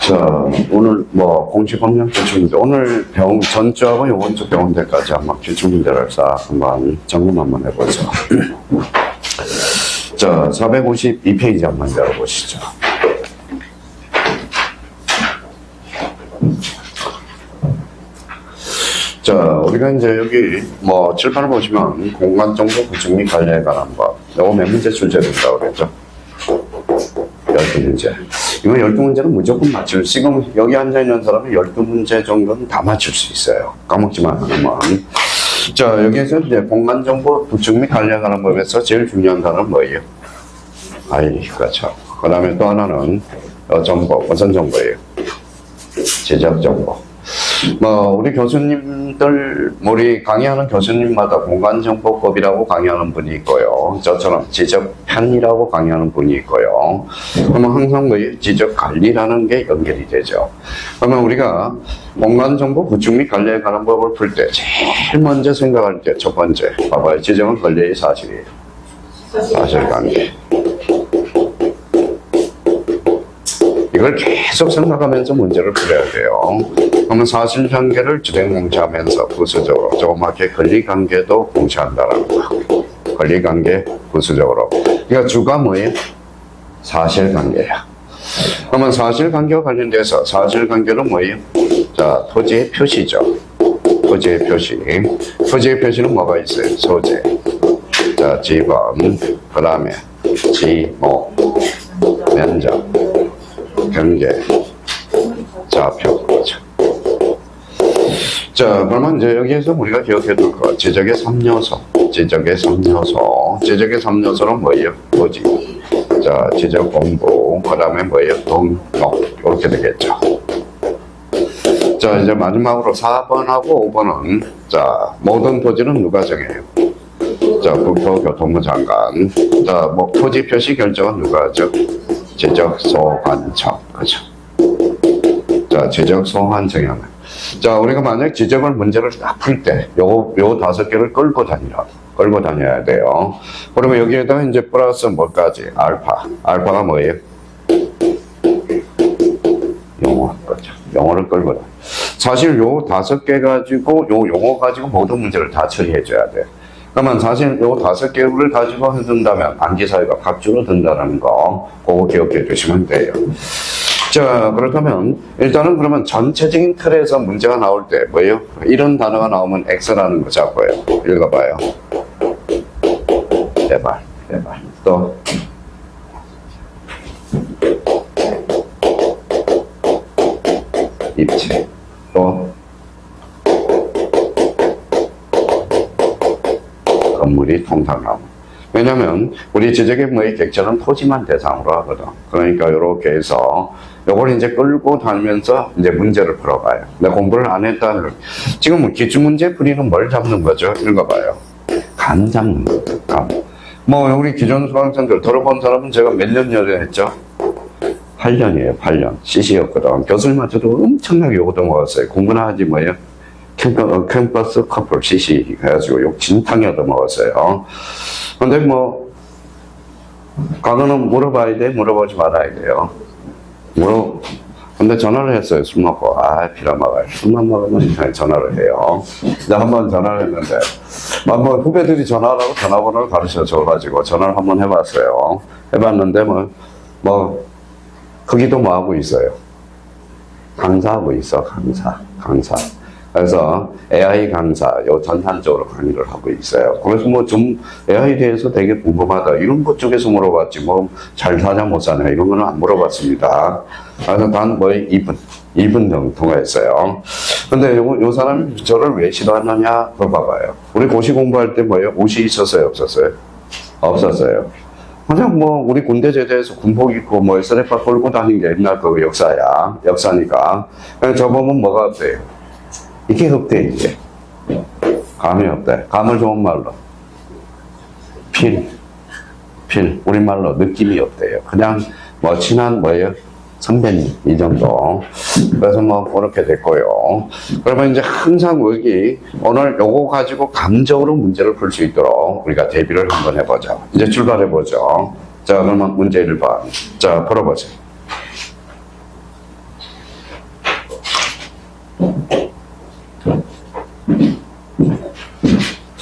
자, 오늘 뭐 공시법령 기출문제, 오늘 배운 전주하고 이번 주 배운 데까지 한번 기출문제를 싹 한번 점검 한번 해보죠. 자, 452페이지 한번 열어보시죠. 자, 우리가 이제 여기 뭐 칠판을 보시면 공간정보 구축 및 관리에 관한 법, 요거 몇 문제 출제된다고 그랬죠? 12문제. 이거 12문제는 무조건 맞출, 지금 여기 앉아있는 사람은 12문제 정도는 다 맞출 수 있어요. 까먹지만 않으면. 자, 여기에서 이제 공간정보 구축 및 관리에 관한 법에서 제일 중요한 단어는 뭐예요? 그렇죠. 그 다음에 또 하나는 정보, 어떤 정보예요? 제작 정보. 뭐 우리 교수님들, 우리 강의하는 교수님마다 공간정보법이라고 강의하는 분이 있고요. 저처럼 지적편이라고 강의하는 분이 있고요. 그러면 항상 뭐예요? 지적관리라는 게 연결이 되죠. 그러면 우리가 공간정보 구축 및 관리에 관한 법을 풀 때 제일 먼저 생각할 때 첫 번째 봐봐요. 지정은 권리의 사실이에요. 사실관계. 이걸 계속 생각하면서 문제를 풀어야 돼요. 그러면 사실관계를 주된 공시하면서 부수적으로 조그맣게 권리관계도 공시한다라는 거. 권리관계 부수적으로. 그러니까 주가 뭐예요? 사실관계야. 그러면 사실관계와 관련돼서 사실관계는 뭐예요? 자, 토지의 표시죠. 토지의 표시. 토지의 표시는 뭐가 있어요? 소재. 자, 지번. 그 다음에 지목. 면적. 경계, 좌표, 그렇죠. 자, 그러면 이제 여기에서 우리가 기억해 둘 거, 지적의 3요소, 지적의 3요소, 지적의 3요소는 뭐예요? 토지, 자, 지적 공부, 그 다음에 뭐예요? 등록, 이렇게 되겠죠. 자, 이제 마지막으로 4번하고 5번은, 자, 모든 토지는 누가 정해요? 자, 국토교통부 장관. 자, 뭐, 토지 표시 결정은 누가 하죠? 지적소관청. 그죠? 자, 지적소관청이면. 자, 우리가 만약 지적을 문제를 딱 풀 때, 요 5개를 끌고 다녀야 돼요. 그러면 여기에다가 이제 플러스 뭐까지? 알파. 알파가 뭐예요? 용어. 그죠? 용어를 끌고 다녀. 사실 요 5개 가지고, 요 용어 가지고 모든 문제를 다 처리해줘야 돼. 그러면 사실 요 5개를 가지고 해둔다면 암기사회가 각주로 든다는 거 그거 기억해 주시면 돼요. 자, 그렇다면 일단은 그러면 전체적인 틀에서 문제가 나올 때 뭐예요? 이런 단어가 나오면 X라는 거 잡고요. 읽어봐요. 대발. 또 입체. 또 건물이 통상나무. 왜냐면 우리 지적의 뭐의 객체는 토지만 대상으로 하거든. 그러니까 이렇게 해서 요걸 이제 끌고 다니면서 이제 문제를 풀어봐요. 내가 공부를 안 했다는, 지금 기출문제 풀이는 뭘 잡는 거죠? 읽어봐요. 감 잡는 거죠. 감. 뭐 우리 기존 수강생들 들어본 사람은 제가 몇 년 전에 했죠? 8년이에요. 8년. CC였거든. 교수님한테도 엄청나게 욕도 먹었어요. 공부나 하지 뭐예요? 캠퍼스 커플 CC 해가지고 욕 진탕이 얻어먹었어요. 근데 뭐 과거는 물어봐야 돼, 물어보지 말아야 돼요. 근데 전화를 했어요. 술 먹고. 피라 먹어요. 술만 먹으면 전화를 해요. 이제 한번 전화를 했는데 한번 후배들이 전화하라고 전화번호를 가르쳐 줘가지고 전화를 한번 해봤어요. 해봤는데 거기도 뭐 하고 있어요? 강사하고 있어. 강사. 그래서 AI 강사, 요 전산적으로 강의를 하고 있어요. 그래서 뭐 좀 AI에 대해서 되게 궁금하다. 이런 것 쪽에서 물어봤지. 뭐 잘 사냐 못 사냐 이런 거는 안 물어봤습니다. 그래서 단 2분 정도 통화했어요. 근데 요 사람이 저를 왜 싫어하느냐 그걸 봐봐요. 우리 고시 공부할 때 뭐예요? 옷이 있었어요? 없었어요? 없었어요. 그냥 뭐 우리 군대 제대해서 군복 입고 뭐 쓰레빠 끌고 다니는 게 옛날 그 역사니까. 저 보면 뭐가 없대요? 이게 없대, 이제. 감이 없대. 감을 좋은 말로. 필. 우리말로 느낌이 없대요. 그냥 뭐 친한 뭐예요? 선배님, 이 정도. 그래서 뭐 그렇게 됐고요. 그러면 이제 항상 여기 오늘 요거 가지고 감정으로 문제를 풀 수 있도록 우리가 대비를 한번 해보자. 이제 출발해보죠. 자, 그러면 문제 1번. 자, 풀어보세요.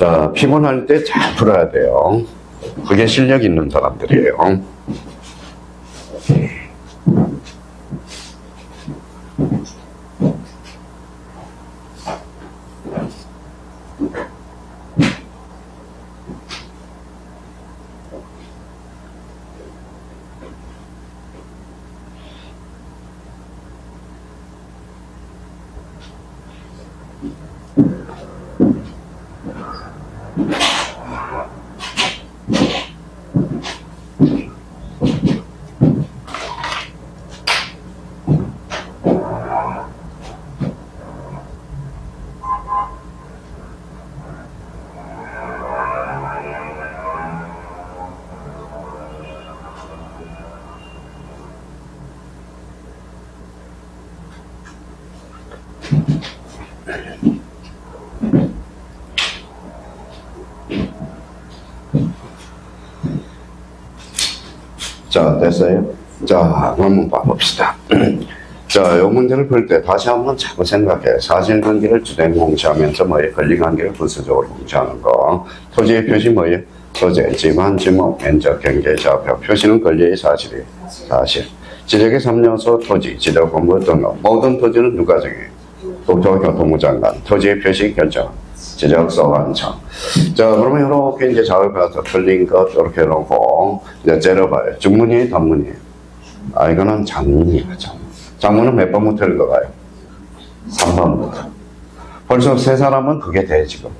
자, 피곤할 때 잘 풀어야 돼요. 그게 실력 있는 사람들이에요. 자, 됐어요? 자, 한번 봐봅시다. 자, 이 문제를 풀 때 다시 한번 자꾸 생각해. 사실관계를 주된 공시하면서 뭐예요? 권리관계를 분수적으로 공시하는 거. 토지의 표시 뭐예요? 소재, 지만, 지목, 면적, 경계, 좌표. 표시는 권리의 사실이에요. 사실. 지적의 3요소 토지, 지적 공부 등록. 모든 토지는 누가 정해요? 국토교통부 장관. 토지의 표시 결정. 지적서 완성. 자, 그러면 이렇게 이제 작업을 봐서 틀린 것 이렇게 놓고 이제 째려봐요. 중문이에요, 단문이에요? 아, 이거는 장문이에요, 장문. 장문은 몇 번부터 읽어가요? 3번부터. 벌써 세 사람은 그게 돼, 지금.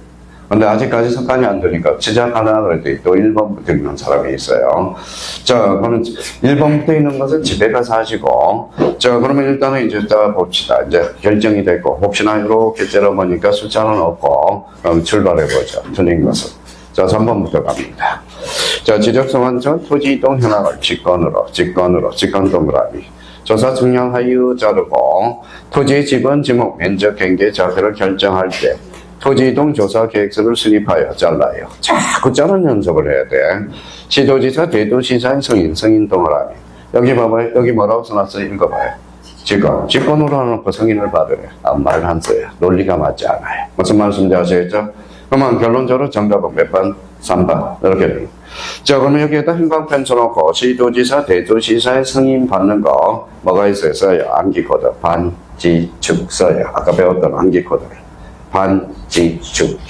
근데 아직까지 습관이 안 되니까 시작하나 그랬더니 또 1번부터 읽는 사람이 있어요. 자, 그러면 1번부터 읽는 것은 집에 가서 하시고, 자, 그러면 일단은 이제 딱 봅시다. 이제 결정이 됐고, 혹시나 이렇게 째려보니까 숫자는 없고, 그럼 출발해보죠. 틀린 것은. 자, 3번부터 갑니다. 자, 지적성환전 토지 이동 현황을 직권 동그라미. 조사 측량 하유 자르고, 토지의 지분, 지목, 면적, 경계, 좌표를 결정할 때, 토지 이동 조사 계획서를 수립하여 잘라요. 자꾸 자른 연습을 해야 돼. 시도지사, 대도시사의 승인 동그라미. 여기 봐봐요. 여기 뭐라고 써놨어요? 읽어봐요. 직권으로 하는 거 승인을 받으래. 아무 말 안 써요. 논리가 맞지 않아요. 무슨 말씀인지 아시겠죠? 그러면 결론적으로 정답은 몇 번? 3번. 이렇게 돼요. 자, 그러면 여기에다 형광펜 써놓고 시도지사, 대도시사의 승인 받는 거 뭐가 있어요? 써요. 암기코드. 반지축 써요. 아까 배웠던 암기코드. 반지축.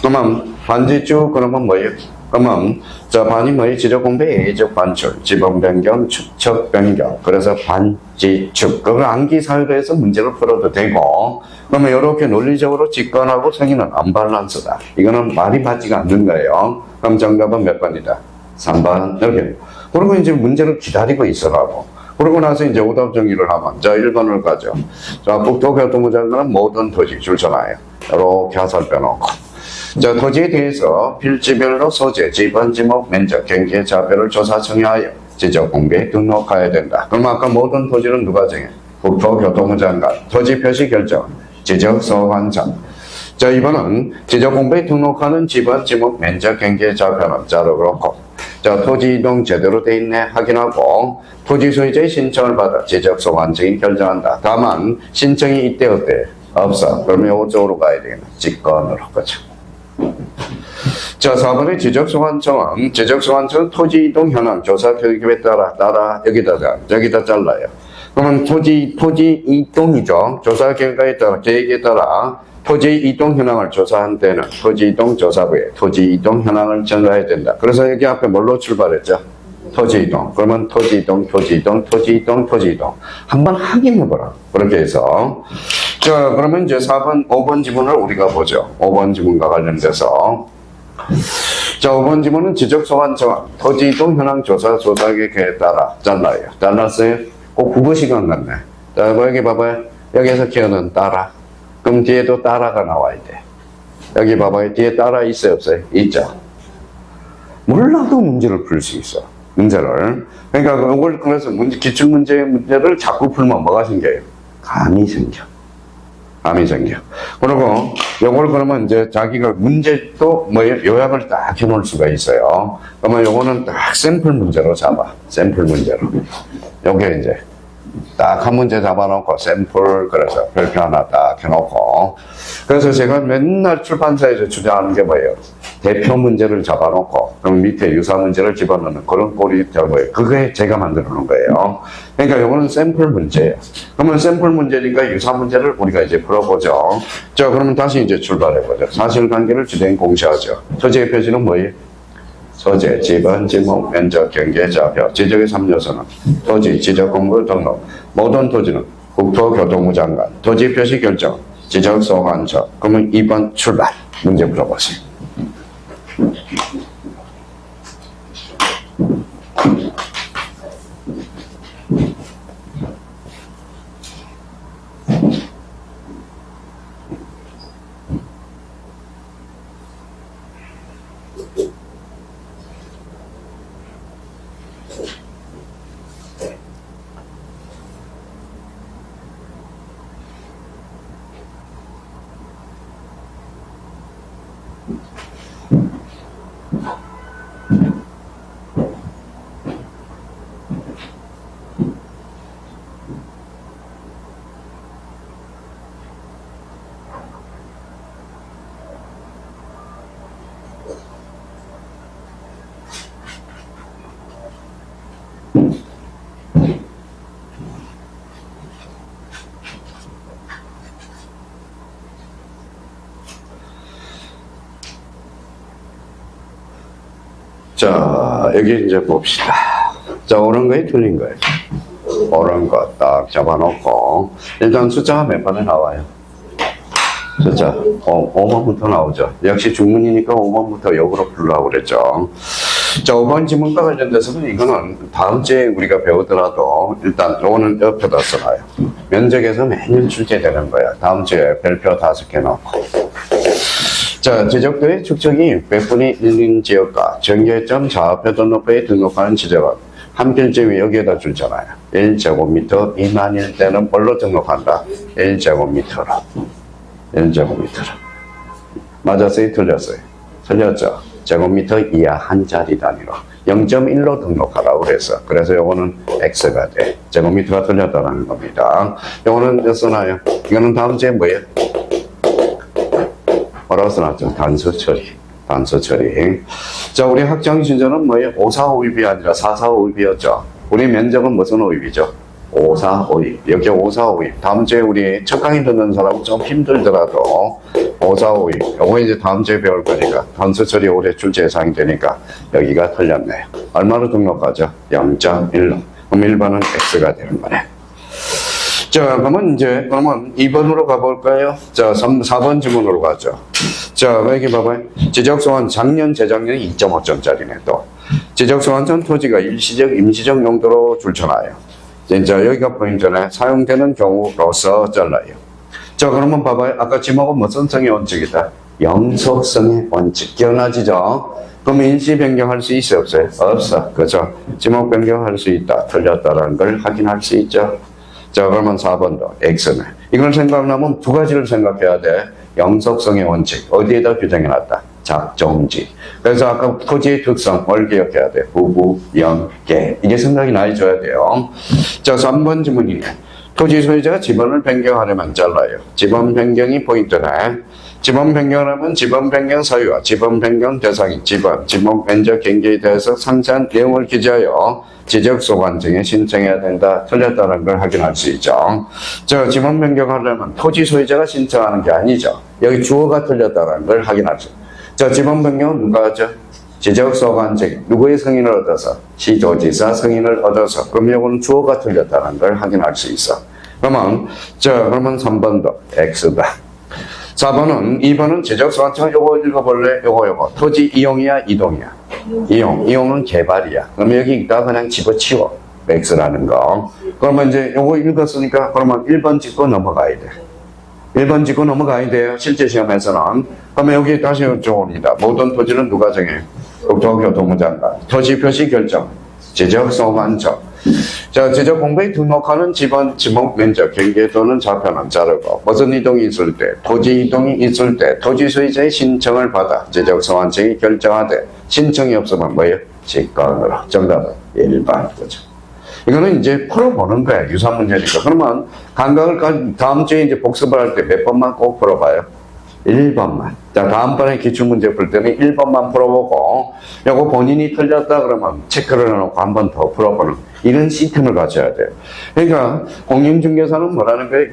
그러면 반지축 그러면 뭐예요? 그러면 자, 반이 뭐예요? 지적 공배 예적 반출, 지번 변경, 축척 변경. 그래서 반지축. 그걸 암기 사유로해서 문제를 풀어도 되고, 그러면 이렇게 논리적으로 직관하고 승인은 언밸런스다. 이거는 말이 맞지가 않는 거예요. 그럼 정답은 몇 번이다? 3번. 이렇게. 그리고 이제 문제를 기다리고 있으라고. 그러고 나서 이제 오답 정리를 하면, 자, 1번을 가죠. 자, 국토교통부 장관은 모든 토지 줄 서놔요. 이렇게 화살표 놓고. 자, 토지에 대해서 필지별로 소재, 지번, 지목, 면적, 경계, 좌표를 조사 청하여 지적 공개에 등록해야 된다. 그럼 아까 모든 토지는 누가 정해? 국토교통부 장관. 토지 표시 결정, 지적서 완성. 자, 이번은 지적 공개에 등록하는 지번, 지목, 면적, 경계, 좌표는 자로 그렇고. 자, 토지 이동 제대로 돼 있네 확인하고 토지 소유자의 신청을 받아 지적서 완성이 결정한다. 다만 신청이 이때 어때? 없어. 그러면 이쪽으로 가야 되겠네. 직권으로. 그렇죠. 자, 4번의 지적서 완성은 토지 이동 현황 조사 계획에 따라 여기다 잘라요. 그러면 토지 이동이죠. 조사 계획에 따라 토지 이동 현황을 조사한 때는 토지 이동 조사부에 토지 이동 현황을 전가해야 된다. 그래서 여기 앞에 뭘로 출발했죠? 토지 이동. 그러면 토지 이동. 한번 확인해보라. 그렇게 해서. 자, 그러면 이제 5번 지문을 우리가 보죠. 5번 지문과 관련돼서. 자, 5번 지문은 지적소환 정황, 토지 이동 현황 조사 계획에 따라 잘라요. 잘랐어요? 꼭 국어 시간 같네. 자, 여기 봐봐요. 여기에서 키워는 따라. 그럼 뒤에도 따라가 나와야 돼. 여기 봐봐요. 뒤에 따라 있어요, 없어요? 있죠. 몰라도 문제를 풀 수 있어. 문제를. 그러니까 이걸 그래서 기출문제를 자꾸 풀면 뭐가 생겨요? 감이 생겨. 그리고 요걸 그러면 이제 자기가 문제도 뭐예요? 요약을 딱 해놓을 수가 있어요. 그러면 요거는 딱 샘플 문제로 잡아. 샘플 문제로. 요게 이제 딱 한 문제 잡아놓고 샘플 그래서 별표 하나 딱 해놓고 그래서 제가 맨날 출판사에서 주장하는 게 뭐예요? 대표 문제를 잡아놓고 그럼 밑에 유사 문제를 집어넣는 그런 꼴이 뭐예요? 그게 제가 만들어 놓은 거예요. 그러니까 이거는 샘플 문제예요. 그러면 샘플 문제니까 유사 문제를 우리가 이제 풀어보죠. 자, 그러면 다시 이제 출발해보죠. 사실관계를 주된 공시하죠. 소재의 표시는 뭐예요? 소재, 지번, 지목, 면적, 경계, 좌표, 지적의 3요소는 토지, 지적 공부 등록, 모든 토지는 국토교통부 장관, 토지 표시 결정, 지적 소관처. 그러면 2번 출발. 문제 풀어보세요. 자, 여기 이제 봅시다. 자, 옳은 거에 틀린 거예요. 옳은 거 딱 잡아놓고, 일단 숫자가 몇 번에 나와요? 숫자, 5번부터 나오죠. 역시 중문이니까 5번부터 역으로 풀라고 그랬죠. 자, 5번 지문과 관련돼서는 이거는 다음 주에 우리가 배우더라도 일단 요거는 옆에다 써놔요. 면적에서 매년 출제되는 거야. 다음 주에 별표 5개 넣고. 자, 지적도의 축적이 600분의 1인 지역과 전개점 좌표 등록부에 등록하는 지적은 한 필지 위 여기에다 주잖아요. 1제곱미터 미만일 때는 뭘로 등록한다? 1제곱미터로. 1제곱미터로. 맞았어요? 틀렸어요? 틀렸죠? 제곱미터 이하 한 자리 단위로 0.1로 등록하라고 그래서 그래서 요거는 X가 돼. 제곱미터가 틀렸다는 겁니다. 요거는 써놔요. 이거는 다음 주에 뭐예요? 뭐라고 써놨죠? 단수 처리. 단수 처리. 자, 우리 학장 신조는 뭐예요? 545입이 아니라 445입이었죠. 우리 면적은 무슨 호입이죠? 545입. 여기 545입. 다음 주에 우리 첫 강의 듣는 사람은 좀 힘들더라도 545입. 요거 이제 다음 주에 배울 거니까. 단수 처리 올해 출제 예상이 되니까 여기가 틀렸네요. 얼마로 등록하죠? 0.1로. 그럼 1번은 X가 되는 거네. 자, 그러면 이제, 그러면 2번으로 가볼까요? 자, 4번 지문으로 가죠. 자, 여기 봐봐요. 지적소환 작년, 재작년이 2.5점짜리네, 또. 지적소환전 토지가 일시적, 임시적 용도로 줄쳐놔요. 자, 여기가 포인트네. 사용되는 경우로서 잘라요. 자, 그러면 봐봐요. 아까 지목은 무슨 성의 원칙이다? 영속성의 원칙. 기억나지죠? 그럼 일시 변경할 수 있어요, 없어요? 없어. 그죠? 지목 변경할 수 있다. 틀렸다라는 걸 확인할 수 있죠. 자, 그러면 4번도 X네. 이걸 생각하면 두 가지를 생각해야 돼. 영속성의 원칙. 어디에다 규정해놨다? 작정지. 그래서 아까 토지의 특성, 뭘 기억해야 돼? 부부, 영, 개. 이게 생각이 나줘야 돼요. 자, 3번 지문이네. 토지 소유자가 지번을 변경하려면 잘라요. 지번 변경이 포인트네. 지번 변경하려면 지번 변경 사유와 지번 변경 대상인 지번, 지목 면적 경계에 대해서 상세한 내용을 기재하여 지적 소관청에 신청해야 된다. 틀렸다는 걸 확인할 수 있죠. 자, 지번 변경하려면 토지 소유자가 신청하는 게 아니죠. 여기 주어가 틀렸다는 걸 확인할 수 있죠. 자, 지번 변경은 누가 하죠? 지적 소관청이 누구의 승인을 얻어서? 시도지사 승인을 얻어서. 그럼 이거는 주어가 틀렸다는 걸 확인할 수 있어. 그러면 3번도 X다. 4번은, 2번은 지적소관청 요거 읽어볼래? 요거. 토지 이용이야, 이동이야? 이용은 개발이야. 그럼 여기다 그냥 집어치워. X라는 거. 그러면 이제 요거 읽었으니까, 그러면 1번 짚고 넘어가야 돼. 1번 짚고 넘어가야 돼요. 실제 시험에서는. 그러면 여기 다시 여쭤봅니다. 모든 토지는 누가 정해? 국토교통부 장관. 토지 표시 결정. 지적소관청. 자, 지적 공부에 등록하는 지번, 지목 면적, 경계 또는 좌표는 자르고, 무슨 이동이 있을 때, 토지 이동이 있을 때, 토지 소유자의 신청을 받아 지적소관청이 결정하되, 신청이 없으면 뭐예요? 직권으로. 정답은 1번. 그죠? 이거는 이제 풀어보는 거야. 유사 문제니까. 그러면 감각을 다음 주에 이제 복습을 할 때 몇 번만 꼭 풀어봐요. 1번만. 자, 다음번에 기출문제 풀 때는 1번만 풀어보고, 요거 본인이 틀렸다 그러면 체크를 해놓고 한 번 더 풀어보는, 이런 시스템을 가져야 돼요. 그러니까, 공인중개사는 뭐라는 거예요?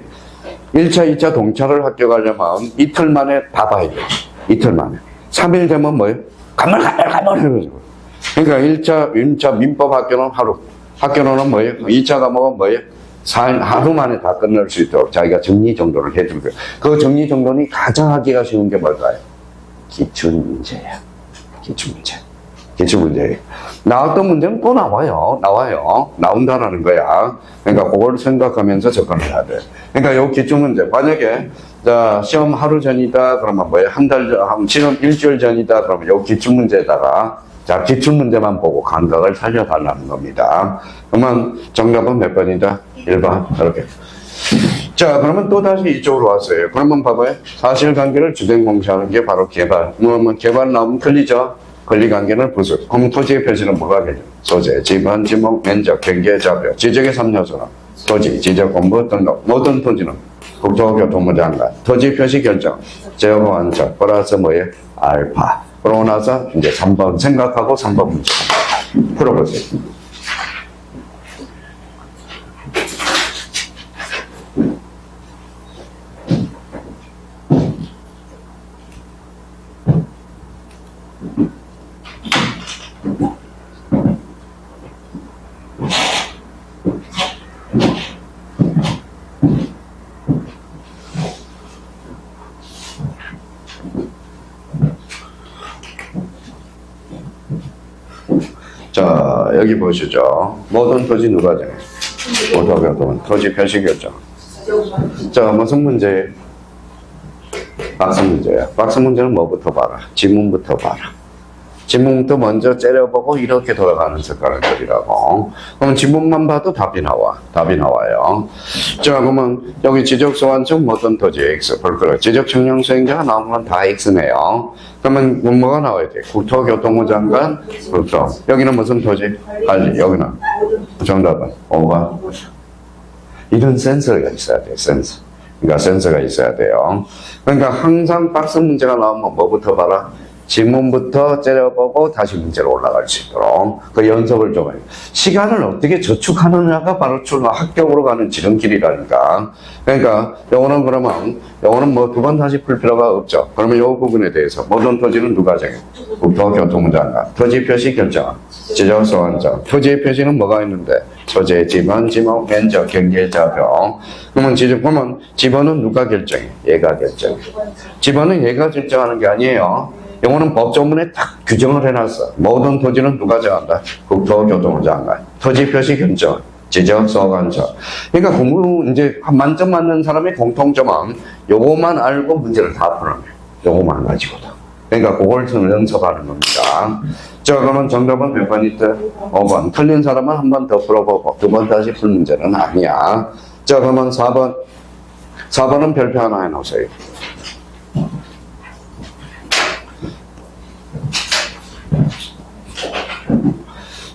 1차, 2차 동차를 합격하려면 이틀 만에 다 봐야 돼요. 이틀 만에. 3일 되면 뭐예요? 가만! 그러니까 1차 민법 학교는 하루. 학교는 뭐예요? 2차 과목은 뭐예요? 4일, 하루 만에 다 끝낼 수 있도록 자기가 정리 정돈을 해줄 거예요. 그 정리 정돈이 가장 하기가 쉬운 게 뭘까요? 기출문제야. 기출문제. 기출문제. 나왔던 문제는 또 나와요. 나온다라는 거야. 그러니까 그걸 생각하면서 접근을 해야 돼. 그러니까 요 기출문제. 만약에, 자, 시험 하루 전이다. 그러면 뭐예요? 한 달 전, 시험 일주일 전이다. 그러면 요 기출문제에다가 자, 기출문제만 보고 감각을 살려달라는 겁니다. 그러면 정답은 몇 번이다? 1번. 이렇게. 자, 그러면 또 다시 이쪽으로 왔어요. 그러면 봐봐요. 사실관계를 주된 공시하는 게 바로 개발. 뭐 개발 나오면 틀리죠? 권리관계는 부수. 그럼 토지의 표시는 뭐가 되죠? 소재, 지번, 지목, 면적, 경계, 좌표. 지적의 3요소는 토지, 지적, 공부, 등록. 모든 토지는 국토교통부 장관. 토지 표시 결정, 제어 완성, 플러스 뭐예요? 알파. 그러고 나서 이제 3번 생각하고 3번 문제 풀어보세요. 자, 여기 보시죠. 모든 토지 누가 정해? 국토교통은 토지 표시 결정. 자, 무슨 문제예요? 박스 문제야. 박스 문제는 뭐부터 봐라? 지문부터 봐라. 지문부터 먼저 째려보고 이렇게 돌아가는 습관들이라고. 그럼 지문만 봐도 답이 나와요. 자, 그러면 여기 지적소환청 모든 토지 X 볼 거예요. 지적청령 수행자가 나오면 다 X네요. 그러면 뭐가 나와야 돼? 국토교통부 장관, 국토. 여기는 무슨 토지? 관리. 여기는 정답은 5번. 이런 센서가 있어야 돼, 센서. 그러니까 센서가 있어야 돼요. 그러니까 항상 박스 문제가 나오면 뭐부터 봐라? 지문부터 째려보고 다시 문제로 올라갈 수 있도록 그 연습을 좀 해요. 시간을 어떻게 저축하느냐가 바로 합격으로 가는 지름길이라니까. 그러니까 요거는 그러면 요거는 뭐 두 번 다시 풀 필요가 없죠. 그러면 요 부분에 대해서 모든 토지는 누가 정해? 국토교통부 장관. 토지 표시 결정, 지적소환청. 토지의 표시는 뭐가 있는데? 소재, 지번, 지목, 면적, 경계, 좌표. 그러면 보면 지번은 누가 결정해? 얘가 결정해. 지번은 얘가 결정하는 게 아니에요. 영어는 법조문에 딱 규정을 해놨어. 모든 토지는 누가 정한다? 국토교통부 장관. 토지 표시 결정, 지적 소관청. 그러니까 공부 이제 만점 맞는 사람의 공통점은 요거만 알고 문제를 다 푸는 거예요. 요거만 가지고도. 그러니까 그걸 연습하는 겁니다. 자, 그러면 정답은 몇 번 있대? 5번. 틀린 사람은 한 번 더 풀어보고 두 번 다시 풀 문제는 아니야. 자, 그러면 4번. 4번은 별표 하나 해놓으세요.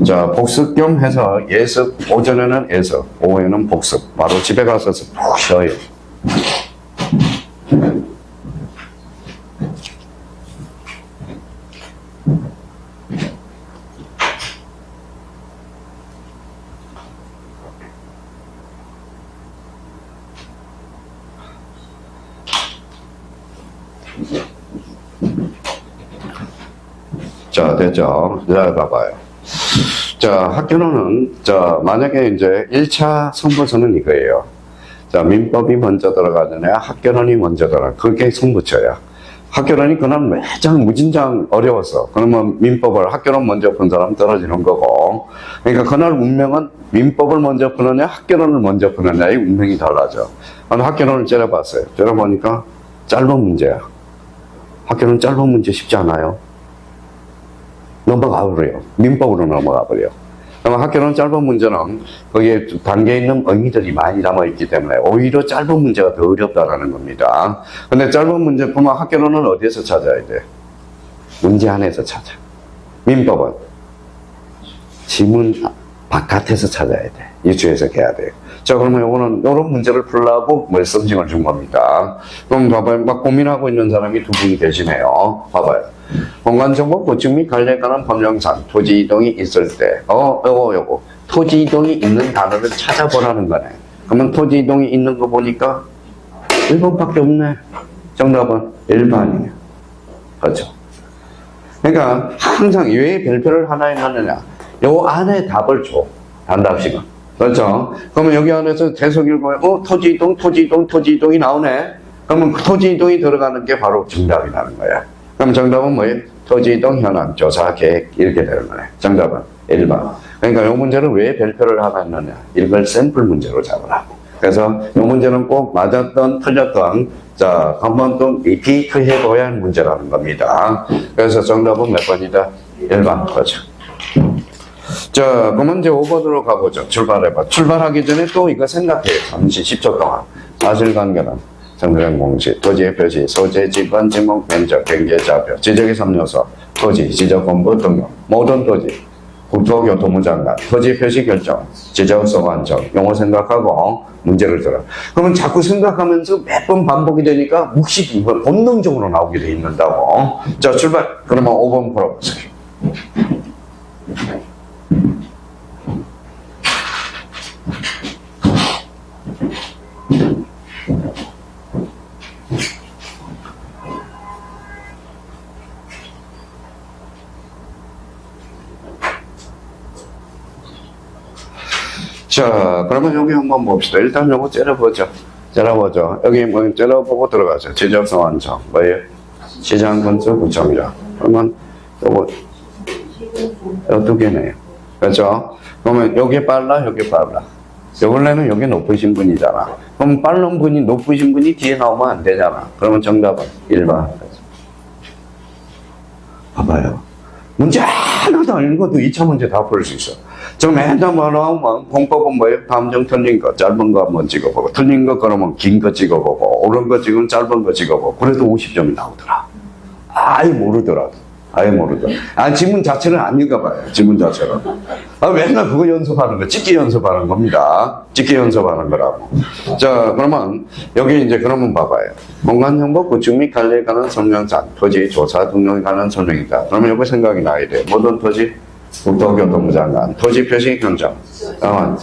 자, 복습 겸 해서 예습, 오전에는 예습, 오후에는 복습. 바로 집에 가서 푹 쉬어요. 자, 됐죠? 자, 봐봐요. 자, 학교는, 만약에 이제 1차 선부서는 이거예요. 자, 민법이 먼저 들어가느냐, 학교론이 먼저 들어가. 그게 선부처야. 학교론이 그날 매장 무진장 어려웠어. 그러면 민법을 학교론 먼저 푼 사람 떨어지는 거고. 그러니까 그날 운명은 민법을 먼저 푸느냐, 학교론을 먼저 푸느냐의 운명이 달라져. 학교론을 째려봤어요. 째려보니까 짧은 문제야. 학교는 짧은 문제 쉽지 않아요. 넘어가 버려요. 민법으로 넘어가 버려요. 그러면 학교는 짧은 문제는 거기에 담겨 있는 의미들이 많이 남아있기 때문에 오히려 짧은 문제가 더 어렵다라는 겁니다. 근데 짧은 문제 보면 학교는 어디에서 찾아야 돼? 문제 안에서 찾아. 민법은 지문 바깥에서 찾아야 돼. 유추해서 해야 돼요. 자, 그러면 요거는, 요런 문제를 풀려고 뭐 썸씽을 준 겁니다. 그럼 봐봐요. 막 고민하고 있는 사람이 두 분이 계시네요. 봐봐요. 공간정보 보충 및 관리에 관한 법령상 토지 이동이 있을 때, 요거. 토지 이동이 있는 단어를 찾아보라는 거네. 그러면 토지 이동이 있는 거 보니까 1번밖에 없네. 정답은 1번이에요. 그렇죠. 그러니까 항상 왜 별표를 하나 해놨느냐. 요 안에 답을 줘. 단답식은. 그렇죠. 그러면 여기 안에서 계속 읽으면, 토지 이동, 토지 이동, 토지 이동이 나오네. 그러면 그 토지 이동이 들어가는 게 바로 정답이라는 거야. 그럼 정답은 뭐예요? 토지 이동 현황, 조사, 계획, 이렇게 되는 거네. 정답은 1번. 그러니까 이 문제를 왜 별표를 하나 했느냐. 이걸 샘플 문제로 잡으라고. 그래서 이 문제는 꼭 맞았던, 틀렸던, 자, 한번 또 리피트 해봐야 하는 문제라는 겁니다. 그래서 정답은 몇 번이다? 1번. 그렇죠. 자, 그러면 이제 5번으로 가보죠. 출발해봐. 출발하기 전에 또 이거 생각해. 잠시 10초 동안. 사실관계는 정당 공식, 토지의 표시, 소재, 지번, 지목, 면적, 경계, 좌표, 지적의 3요소, 토지, 지적 공부 등록, 모든 토지, 국토교통부 장관, 토지 표시 결정, 지적 소관청, 용어 생각하고 문제를 들어. 그러면 자꾸 생각하면서 몇 번 반복이 되니까 묵식이 본능적으로 나오게 돼 있는다고. 자, 출발. 그러면 5번 풀어보세요. 자, 그러면 여기 한번 봅시다. 일단 요거 째려보죠. 여기 뭐 째려보고 들어가죠. 지적소환청. 뭐예요? 시장군수 구청장. 그러면 요거 두 개네요. 그렇죠? 그러면 여기 빨라, 여기 빨라. 요 원래는 여기 높으신 분이잖아. 그럼 빠른 분이, 높으신 분이 뒤에 나오면 안 되잖아. 그러면 정답은 1번. 봐봐요. 문제 하나도 안 읽어도 2차 문제 다 풀 수 있어. 저 맨날 뭐 나오면 공법은 뭐예요? 감정 틀린 거, 짧은 거 한번 찍어보고, 틀린 거 그러면 긴 거 찍어보고, 옳은 거 찍으면 짧은 거 찍어보고, 그래도 50점이 나오더라. 아예 모르더라도. 지문 자체를 안 읽어봐요. 지문 자체를. 맨날 그거 연습하는 거, 찍기 연습하는 겁니다. 찍기 연습하는 거라고. 자, 그러면, 여기 이제 그러면 봐봐요. 공간정보 구축 및 관리에 관한 설명장, 토지 조사 등록에 관한 설명이다. 그러면 여기 생각이 나야 돼요. 모든 토지, 국토교통부 장관, 토지 표시 결정,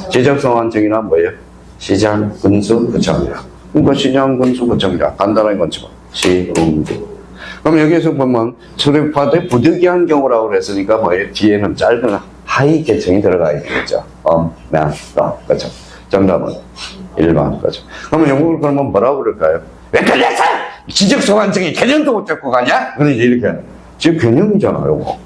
지적소환청이나 뭐예요? 시장, 군수, 구청장. 그러니까 시장, 군수, 구청장. 간단하게 건치고. 시군구. 그럼 여기서 보면 출입파대 부득이한 경우라고 그랬으니까 뭐예요? 뒤에는 짧은 하위 계층이 들어가 있겠죠. 그렇죠. 정답은 1번. 그렇죠. 그러면 영국을 그러면 뭐라고 그럴까요? 왜 틀렸어? 지적소관청이 개념도 못 잡고 가냐? 그러니 이렇게. 지금 개념이잖아, 요거.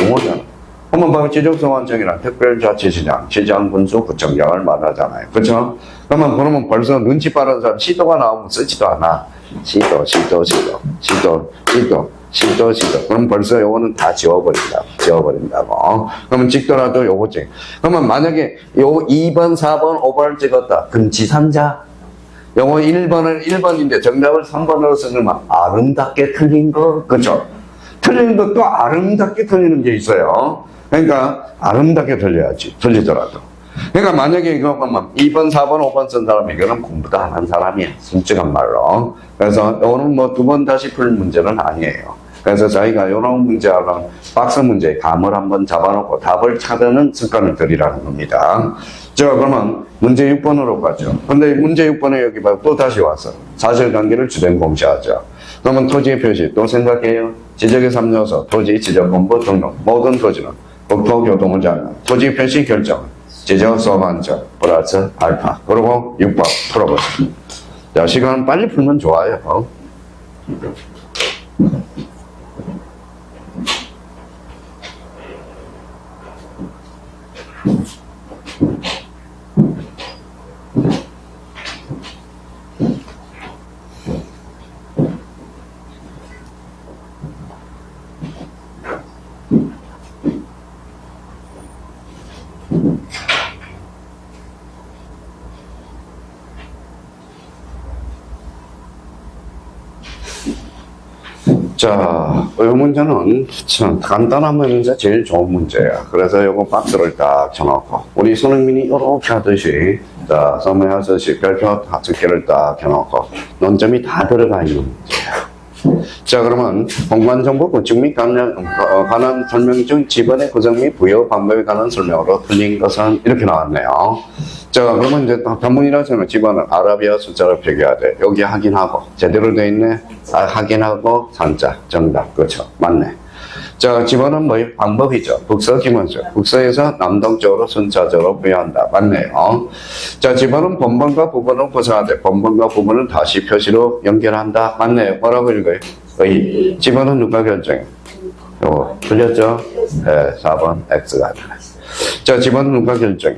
용어잖아. 한번 봐요. 지적소관청이란 특별자치시장, 시장, 군수, 구청장을 말하잖아요. 그렇죠? 그러면 벌써 눈치 빠른 사람 시도가 나오면 쓰지도 않아. 시도. 그럼 벌써 요거는 다 지워버린다고. 그러면 찍더라도 요거 찍. 그러면 만약에 요 2번, 4번, 5번을 찍었다. 그럼 지3자. 요거 1번인데 정답을 3번으로 쓰면 아름답게 틀린 거. 그죠? 틀린 것도 아름답게 틀리는 게 있어요. 그러니까 아름답게 틀려야지. 틀리더라도. 그러니까 만약에 이거 보면 2번, 4번, 5번 쓴 사람이 이거는 공부도 안 한 사람이야. 솔직한 말로. 그래서 이거는 뭐 두 번 다시 풀 문제는 아니에요. 그래서 저희가 이런 문제하고 박스 문제 감을 한번 잡아놓고 답을 찾는 습관을 들이라는 겁니다. 자, 그러면 문제 6번으로 가죠. 근데 문제 6번에 여기 봐. 또 다시 왔어. 사실관계를 주된 공시하죠. 그러면 토지의 표시 또 생각해요. 지적의 3요소, 토지, 지적 공부 등록. 모든 토지는 국토교통부 장관, 토지 표시 결정, 지적 소관청, 플러스 알파. 그리고 6번 풀어보세요. 자, 시간 빨리 풀면 좋아요. 자, 이 문제는 참 간단한 문제, 제일 좋은 문제야. 그래서 요거 박스를 딱 쳐놓고, 우리 손흥민이 이렇게 하듯이, 자, 선명하듯이 별표 5개를 딱 켜놓고, 논점이 다 들어가 있는 문제야. 자, 그러면 공간정보 구축 및 관한 설명 중 지번의 구성 및 부여 방법에 관한 설명으로 틀린 것은 이렇게 나왔네요. 자, 그러면 이제 단문이라서는 지번은 아라비아 숫자를 표기해야 돼. 여기 확인하고, 제대로 돼 있네. 확인하고, 산자, 정답. 그렇죠. 맞네. 자, 지번은 뭐예요? 방법이죠. 북서 기본수. 북서에서 남동쪽으로 순차적으로 부여한다. 맞네요. 자, 지번은 본번과 부번을 구성하되 본번과 부번을 다시 표시로 연결한다. 맞네요. 뭐라고 읽어요? 의. 지번은 누가 결정해? 요거. 틀렸죠? 네, 4번 X가 되네. 자, 지번은 누가 결정해?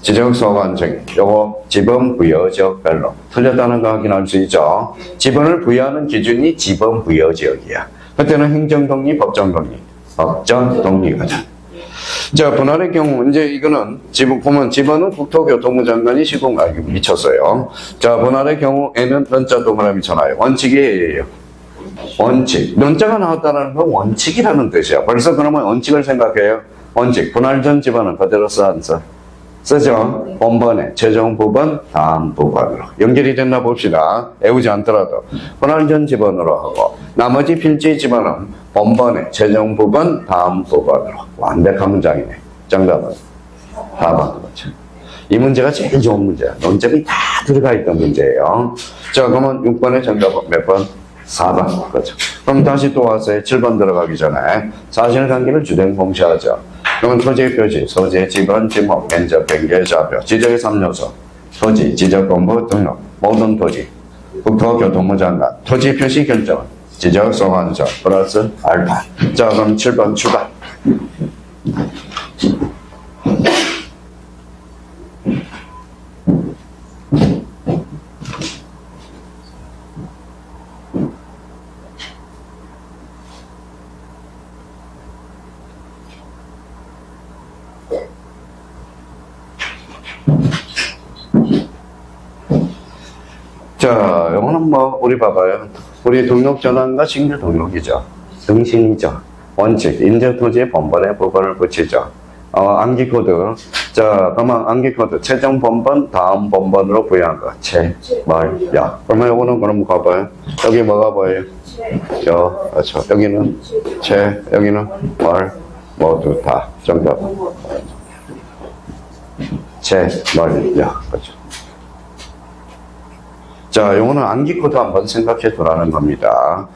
지적 소관청. 요거 지번 부여 지역별로. 틀렸다는 거 확인할 수 있죠? 지번을 부여하는 기준이 지번 부여 지역이야. 그때는 행정독립, 법정독립. 법정독립이거든. 자, 분할의 경우, 이제 이거는, 보면 지번은 국토교통부 장관이 미쳤어요. 자, 분할의 경우, N은 런자 동그라미 미쳐나요. 원칙이 A예요. 원칙. 런자가 나왔다는 건 원칙이라는 뜻이야. 벌써 그러면 원칙을 생각해요. 원칙. 분할 전 지번은 그대로 써, 안 써? 쓰죠? 본번에 최종 부분, 다음 부분으로. 연결이 됐나 봅시다. 외우지 않더라도. 분할 전 지번으로 하고, 나머지 필지 지번은 본번에 최종 부분, 다음 부분으로. 완벽한 문장이네. 정답은 4번. 그렇죠. 이 문제가 제일 좋은 문제야. 논점이 다 들어가 있던 문제예요. 자, 그러면 6번의 정답은 몇 번? 4번. 그렇죠. 그럼 다시 또 왔어요. 7번 들어가기 전에. 사실관계를 주된 공시하죠. 그러면 토지의 표시, 소재, 지번, 지목, 면적, 변경, 좌표, 지적의 3요소, 토지, 지적 공부 등록, 모든 토지, 국토교통부 장관, 토지 표시 결정은 지적 소관서 플러스 알파. 자, 그럼 7번 출발. 자, 요거는 뭐, 우리 봐봐요. 우리 등록전환과 신규 등록이죠. 등신이죠. 원칙, 인적토지의 본번에 부분을 붙이죠. 암기코드. 자, 그러면 암기코드. 최종 본번, 다음 본번으로 부여한 거. 야. 그러면 요거는 그럼 가봐요. 여기 뭐가 보여요? 그렇죠. 여기는 여기는 모두 다. 정답. 야. 그렇죠. 자, 요거는 암기코드 한번 생각해 두라는 겁니다.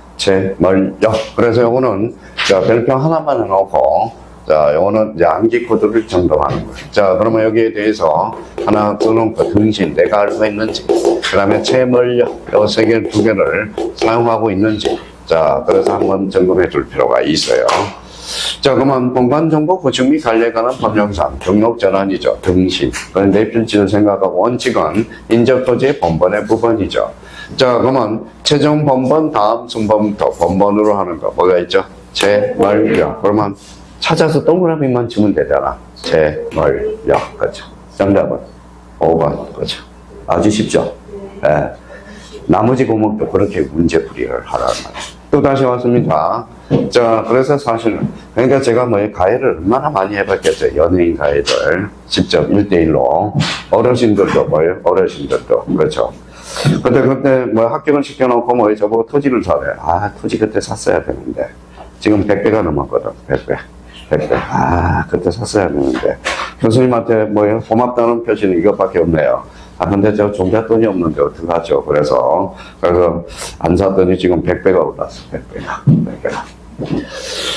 그래서 요거는, 자, 별표 하나만 해놓고, 자, 요거는 이제 암기코드를 점검하는 거예요. 자, 그러면 여기에 대해서 하나 써놓고 등신, 내가 알고 있는지, 그 다음에 요 세 개, 두 개를 사용하고 있는지, 자, 그래서 한번 점검해 둘 필요가 있어요. 자, 그러면 공간정보 구축 및 관리에 관한 법령상 등록전환이죠. 등신. 그런데 필지를 생각하고 원칙은 인적토지의 본번의 부분이죠. 자, 그러면 최종 본번, 다음 순번부터 본번으로 하는 거 뭐가 있죠? 그러면 찾아서 동그라미만 치면 되잖아. 그렇죠. 정답은 5번. 그렇죠. 아주 쉽죠? 네. 나머지 과목도 그렇게 문제풀이를 하라는 거예요. 또 다시 왔습니다. 자, 그래서 사실은, 그러니까 제가 가해를 얼마나 많이 해봤겠어요. 연예인 가해들. 직접 1대1로. 어르신들도 어르신들도. 그렇죠. 그때 합격을 시켜놓고 저보고 토지를 사래. 토지 그때 샀어야 되는데. 지금 100배가 넘었거든. 100배. 그때 샀어야 되는데. 교수님한테 고맙다는 표시는 이것밖에 없네요. 근데 저 종잣돈이 없는데 어떡하죠? 그래서 안 샀더니 지금 100배가 올랐어. 100배가.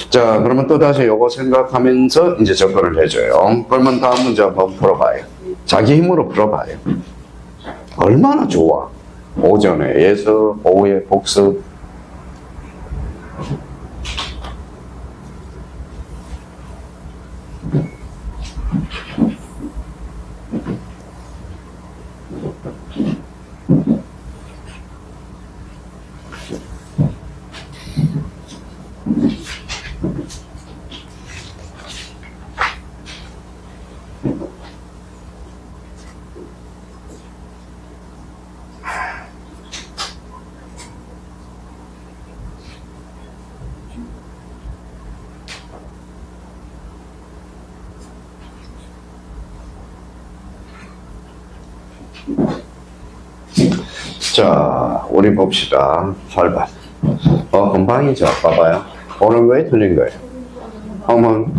자, 그러면 또다시 요거 생각하면서 이제 접근을 해줘요. 그러면 다음 문제 한번 풀어봐요. 자기 힘으로 풀어봐요. 얼마나 좋아. 오전에 예습, 오후에 복습. 자, 우리 봅시다. 8번. 금방이죠. 봐봐요. 오는 거에 틀린 거예요.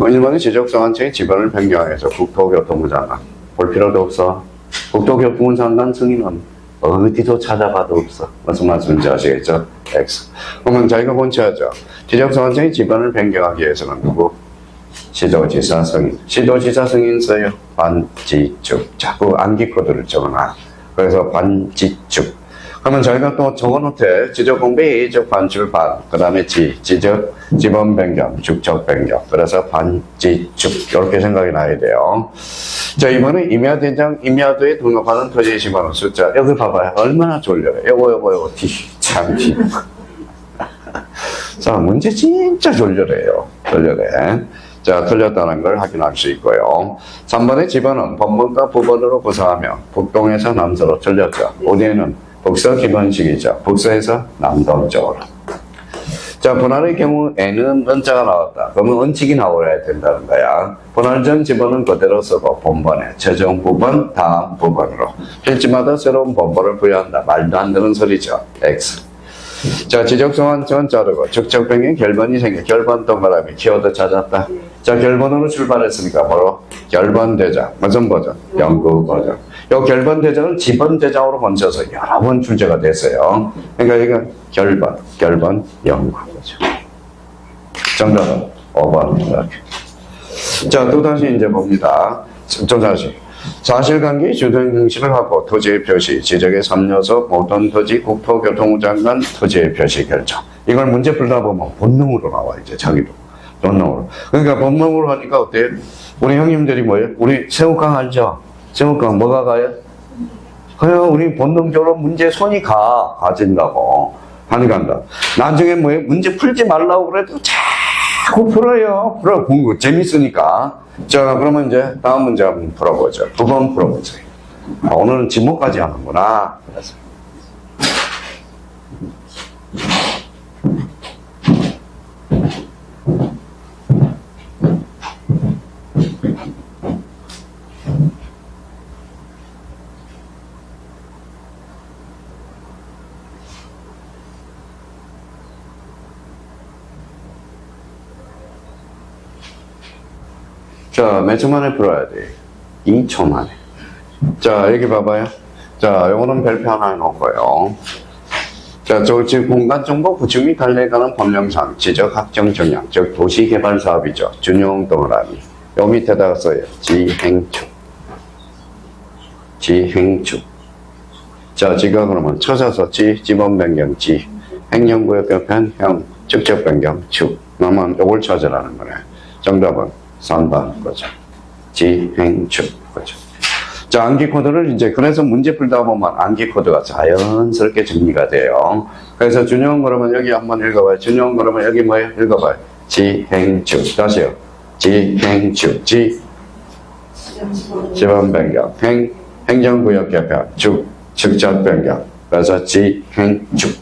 일본의 지적성한청이 지번을 변경해서 국토교통부 장관. 볼 필요도 없어. 국토교통부 장관 승인은 어디서 찾아봐도 없어. 무슨 말씀인지 아시겠죠? X. 그러면 저희가 본체하죠. 지적성한청이 지번을 변경하기 위해서는 누구? 시도지사 승인. 시도지사 승인 써요. 반지축. 자꾸 암기 코드를 적어놔. 그래서 반지축. 그러면 저희가 또 적어놓대. 지적 공배 예적 반출 반. 그 다음에 지적 지번 변경, 축적 변경. 그래서 반지축. 이렇게 생각이 나야 돼요. 자, 이번에 임야대장, 임야도에 등록하는 토지의 지번호 숫자. 여기 봐봐요. 얼마나 졸려요. 요거. 참. 자, 문제 진짜 졸려요. 자, 틀렸다는 걸 확인할 수 있고요. 3번의 지번은 본번과 부번으로 구성하며 북동에서 남서로 틀렸죠. 어디에는 북서 기본식이죠. 북서에서 남동쪽으로. 자, 분할의 경우 N은 은자가 나왔다. 그러면 은칙이 나와야 된다는 거야. 분할 전 지번은 그대로 쓰고 본번에 최종 부번, 다음 부번으로 필지마다 새로운 본번을 부여한다. 말도 안 되는 소리죠. X. 자, 지적성한 전 자르고 축적변경 결번이 생겨. 결번 동그라미 키워드 찾았다. 자, 결번으로 출발했으니까 뭐로? 결번 대장. 무슨 버전? 연구 버전. 요 결번 대장을 지번 대장으로 번쳐서 여러 번 출제가 됐어요. 그러니까 이거 결번 연구 버전. 정답은 5번. 이렇게. 자, 또다시 이제 봅니다. 또다시. 사실관계 주된 형식을 하고 토지의 표시, 지적의 3요소, 모든 토지, 국토교통부 장관, 토지의 표시 결정. 이걸 문제 풀다 보면 본능으로 나와, 이제 자기도. 본능으로. 그러니까 본능으로 하니까 어때요? 우리 형님들이 뭐예요? 우리 새우깡 알죠? 새우깡 뭐가 가요? 그냥 우리 본능적으로 문제 손이 가진다고. 안 간다. 나중에 뭐예요? 문제 풀지 말라고 그래도 자꾸 풀어요. 공부 재밌으니까. 자, 그러면 이제 다음 문제 한번 풀어보죠. 9번 풀어보세요. 오늘은 지목까지 하는구나. 그래서. 자, 몇 초 만에 풀어야 돼? 2초 만에. 자, 여기 봐봐요. 자, 요거는 별표 하나 해놓고요. 자, 지금 공간정보 구축 및 관리에 관한 법령상 지적 확정 정량, 즉 도시개발 사업이죠. 준용 동그라미. 요 밑에다가 써요. 지행축. 자, 지가 그러면 쳐서 지번 변경 행정구역 개편 형, 직접 변경 축. 그러면 요걸 찾으라는 거네. 정답은 3번 거죠. 지행축 거죠. 자, 암기 코드를 이제 그래서 문제 풀다 보면 암기 코드가 자연스럽게 정리가 돼요. 그래서 준용 그러면 여기 한번 읽어봐요. 준용 그러면 여기 뭐예요? 읽어봐요. 지행축. 다시요. 지행축. 지번 변경. 행정구역 개편. 직접 변경. 그래서 지행축.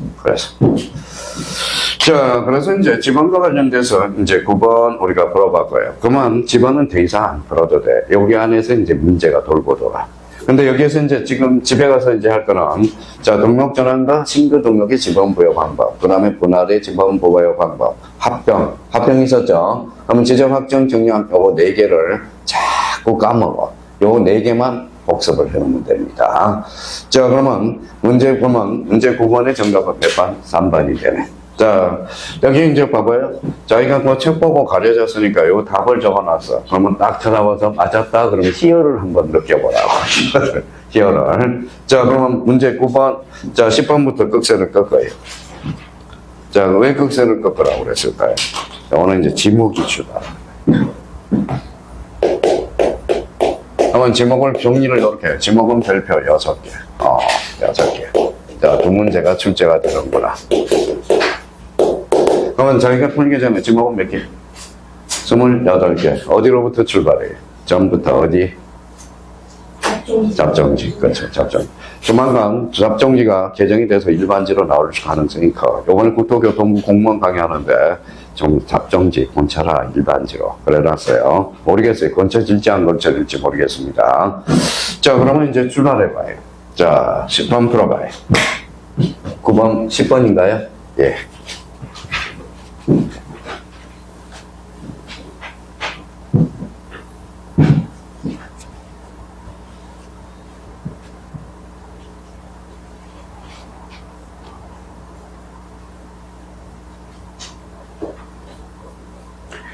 그래서 이제 지번과 관련돼서 이제 9번 우리가 풀어봤고요. 그러면 지번은 더 이상 안 풀어도 돼. 여기 안에서 이제 문제가 돌고 돌아. 근데 여기에서 이제 지금 집에 가서 이제 할 거는, 자, 등록 전환과 신규 등록의 지번 부여 방법, 그 다음에 분할의 지번 부여 방법, 합병 있었죠? 그러면 지적 확정 정량 요거 4개를 자꾸 까먹어. 요거 4개만 복습을 해놓으면 됩니다. 자, 그러면 문제 9번의 정답은 몇 번? 3번이 되네. 자, 여기 이제 봐봐요. 저희가 뭐 책 보고 가려졌으니까 요 답을 적어놨어. 그러면 딱 쳐다봐서 맞았다 그러면 희열을 한번 느껴보라고. 희열을. 자, 그러면 문제 9번. 자, 10번부터 극세를 꺾어요. 자, 왜 극세를 꺾으라고 그랬을까요? 오늘 이제 지목이 주다. 그러면 지목을 정리를 이렇게 해요. 지목은 별표 6개. 6개. 자, 두 문제가 출제가 되는구나. 그러면 저희가 풀기 전에 지목은 몇 개? 28개. 어디로부터 출발해요? 전부터 어디? 잡정지. 그렇죠. 잡정지. 조만간 잡정지가 개정이 돼서 일반지로 나올 가능성이 커. 요번에 국토교통부 공무원 강의하는데 좀 잡정지 고쳐라 일반지로 그래놨어요. 모르겠어요. 고쳐질지 안 고쳐질지 모르겠습니다. 자, 그러면 이제 출발해봐요. 자, 10번 풀어봐요. 9번, 10번인가요? 예.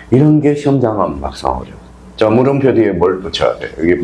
이런 게 시험장하면 막상 어려워. 자, 물음표 뒤에 뭘 붙여야 돼? 여기